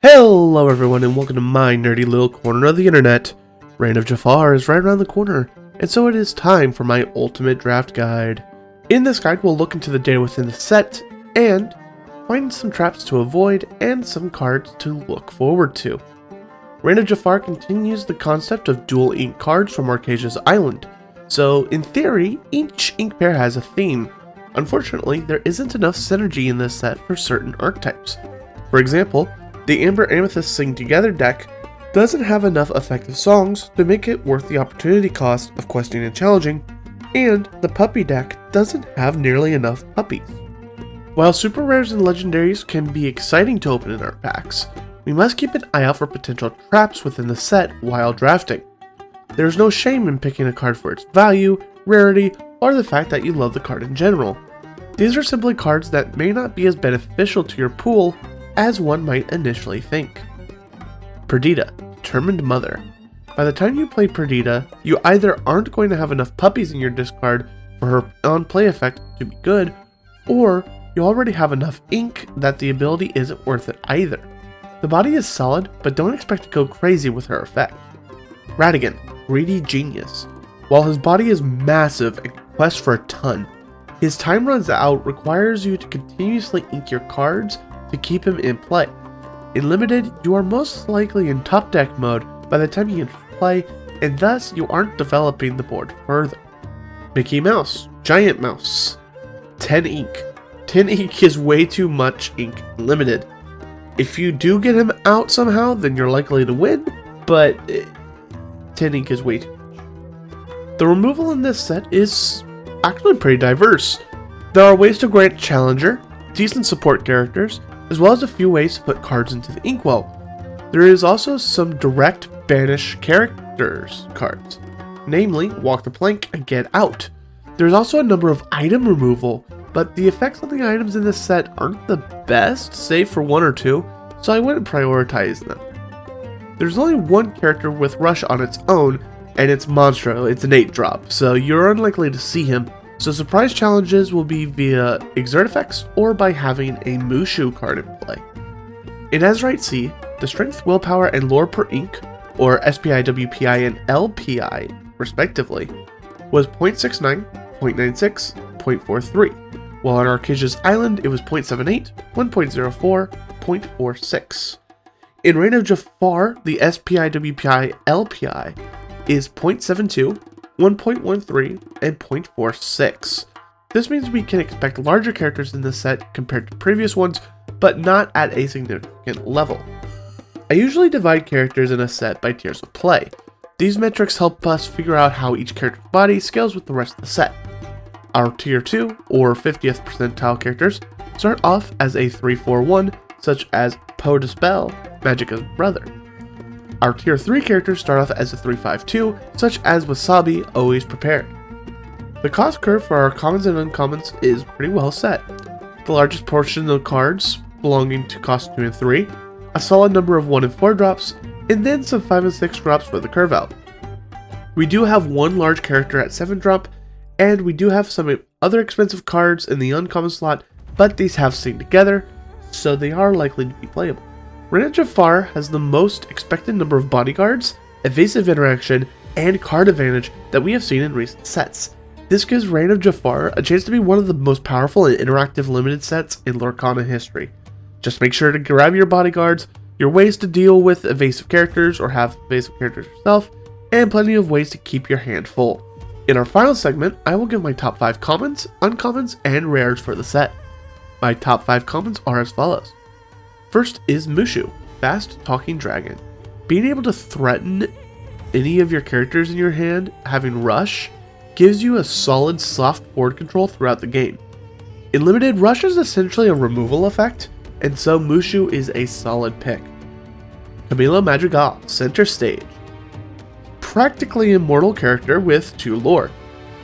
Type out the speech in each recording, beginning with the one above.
Hello everyone and welcome to my nerdy little corner of the internet. Reign of Jafar is right around the corner, and so it is time for my ultimate draft guide. In this guide we'll look into the data within the set, and find some traps to avoid and some cards to look forward to. Reign of Jafar continues the concept of dual ink cards from Arcasia's Island, so in theory each ink pair has a theme. Unfortunately, there isn't enough synergy in this set for certain archetypes. For example, the Amber Amethyst Sing Together deck doesn't have enough effective songs to make it worth the opportunity cost of questing and challenging, and the Puppy deck doesn't have nearly enough puppies. While super rares and legendaries can be exciting to open in our packs, we must keep an eye out for potential traps within the set while drafting. There's no shame in picking a card for its value, rarity, or the fact that you love the card in general. These are simply cards that may not be as beneficial to your pool as one might initially think. Perdita, Determined Mother. By the time you play Perdita, you either aren't going to have enough puppies in your discard for her on-play effect to be good, or you already have enough ink that the ability isn't worth it either. The body is solid, but don't expect to go crazy with her effect. Ratigan, Greedy Genius. While his body is massive and quests for a ton, his time runs out requires you to continuously ink your cards to keep him in play. In Limited, you are most likely in top deck mode by the time you enter play, and thus you aren't developing the board further. Mickey Mouse, Giant Mouse. 10 ink. 10 ink is way too much ink in Limited. If you do get him out somehow, then you're likely to win, but 10 ink is way too much. The removal in this set is actually pretty diverse. There are ways to grant Challenger, decent support characters, as well as a few ways to put cards into the inkwell. There is also some direct banish characters cards, namely Walk the Plank and Get Out. There's also a number of item removal, but the effects on the items in this set aren't the best, save for one or two, so I wouldn't prioritize them. There's only one character with Rush on its own, and it's Monstro. It's an 8-drop, so you're unlikely to see him. So surprise challenges will be via exert effects or by having a Mushu card in play. In Azerite C, the strength, willpower, and lore per ink, or SPI, WPI, and LPI, respectively, was 0.69, 0.96, 0.43, while on Arcasia's Island it was 0.78, 1.04, 0.46. In Reign of Jafar, the SPI, WPI, LPI is 0.72, 1.13, and 0.46. This means we can expect larger characters in this set compared to previous ones, but not at a significant level. I usually divide characters in a set by tiers of play. These metrics help us figure out how each character's body scales with the rest of the set. Our tier 2, or 50th percentile characters, start off as a 3-4-1, such as Poe Dispel, Magicka's brother. Our tier 3 characters start off as a 3-5-2, such as Wasabi, Always Prepared. The cost curve for our commons and uncommons is pretty well set. The largest portion of cards belonging to cost 2 and 3, a solid number of 1 and 4 drops, and then some 5 and 6 drops for the curve out. We do have one large character at 7 drop, and we do have some other expensive cards in the uncommon slot, but these have Sing Together, so they are likely to be playable. Reign of Jafar has the most expected number of bodyguards, evasive interaction, and card advantage that we have seen in recent sets. This gives Reign of Jafar a chance to be one of the most powerful and interactive limited sets in Lorcana history. Just make sure to grab your bodyguards, your ways to deal with evasive characters or have evasive characters yourself, and plenty of ways to keep your hand full. In our final segment, I will give my top 5 commons, uncommons, and rares for the set. My top 5 commons are as follows. First is Mushu, Fast Talking Dragon. Being able to threaten any of your characters in your hand having Rush gives you a solid soft board control throughout the game. In Limited, Rush is essentially a removal effect, and so Mushu is a solid pick. Camila Madrigal, Center Stage. Practically immortal character with 2 lore.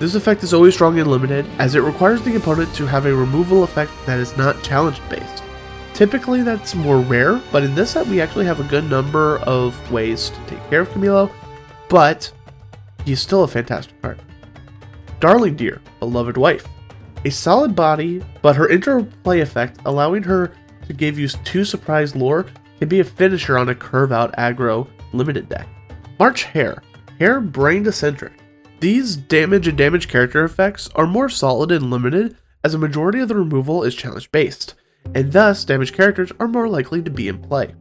This effect is always strong in Limited, as it requires the opponent to have a removal effect that is not challenge based. Typically that's more rare, but in this set we actually have a good number of ways to take care of Camilo, but he's still a fantastic card. Darling Deer, Beloved Wife. A solid body, but her interplay effect allowing her to give you 2 surprise lore can be a finisher on a curve out aggro limited deck. March Hare. Hare brain eccentric. These damage and damage character effects are more solid and limited as a majority of the removal is challenge based, and thus damage characters are more likely to be in play.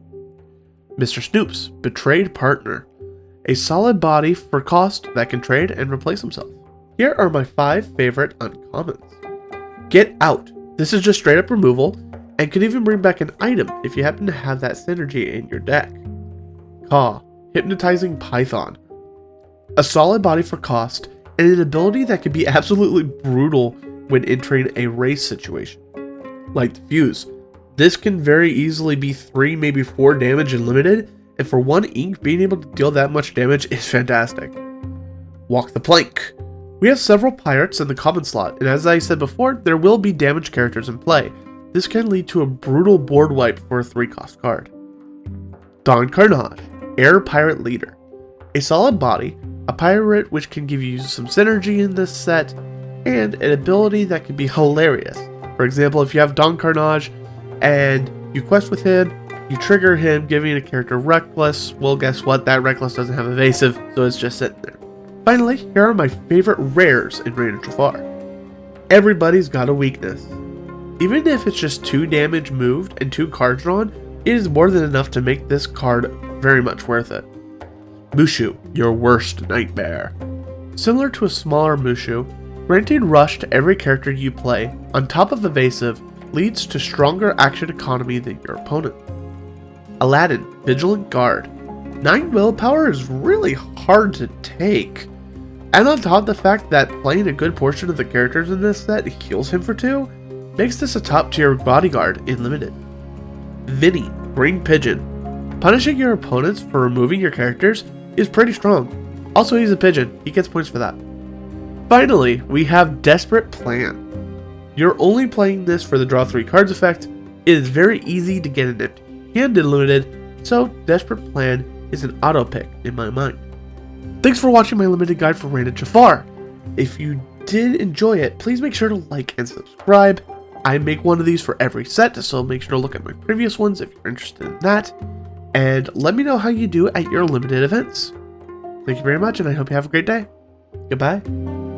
Mr. Snoops, Betrayed Partner. A solid body for cost that can trade and replace himself. Here are my 5 favorite uncommons. Get Out. This is just straight up removal, and could even bring back an item if you happen to have that synergy in your deck. Caw, Hypnotizing Python. A solid body for cost, and an ability that can be absolutely brutal when entering a race situation. Like the Fuse. This can very easily be 3, maybe 4 damage and limited, and for 1 ink, being able to deal that much damage is fantastic. Walk the Plank. We have several pirates in the common slot, and as I said before, there will be damage characters in play. This can lead to a brutal board wipe for a 3-cost card. Don Carnage, Air Pirate Leader. A solid body, a pirate which can give you some synergy in this set, and an ability that can be hilarious. For example, if you have Don Carnage and you quest with him, you trigger him giving a character Reckless, well guess what, that Reckless doesn't have Evasive, so it's just sitting there. Finally, here are my favorite rares in Reign of Jafar. Everybody's got a weakness. Even if it's just 2 damage moved and 2 cards drawn, it is more than enough to make this card very much worth it. Mushu, Your Worst Nightmare. Similar to a smaller Mushu, granting rush to every character you play, on top of evasive, leads to stronger action economy than your opponent. Aladdin, Vigilant Guard. 9 willpower is really hard to take. And on top of the fact that playing a good portion of the characters in this set heals him for 2, makes this a top tier bodyguard in limited. Vinny, Green Pigeon. Punishing your opponents for removing your characters is pretty strong. Also, he's a pigeon, he gets points for that. Finally, we have Desperate Plan. You're only playing this for the draw 3 cards effect. It is very easy to get an empty hand in limited, so Desperate Plan is an auto pick in my mind. Thanks for watching my limited guide for Reign of Jafar. If you did enjoy it, please make sure to like and subscribe. I make one of these for every set, so make sure to look at my previous ones if you're interested in that. And let me know how you do at your limited events. Thank you very much, and I hope you have a great day. Goodbye.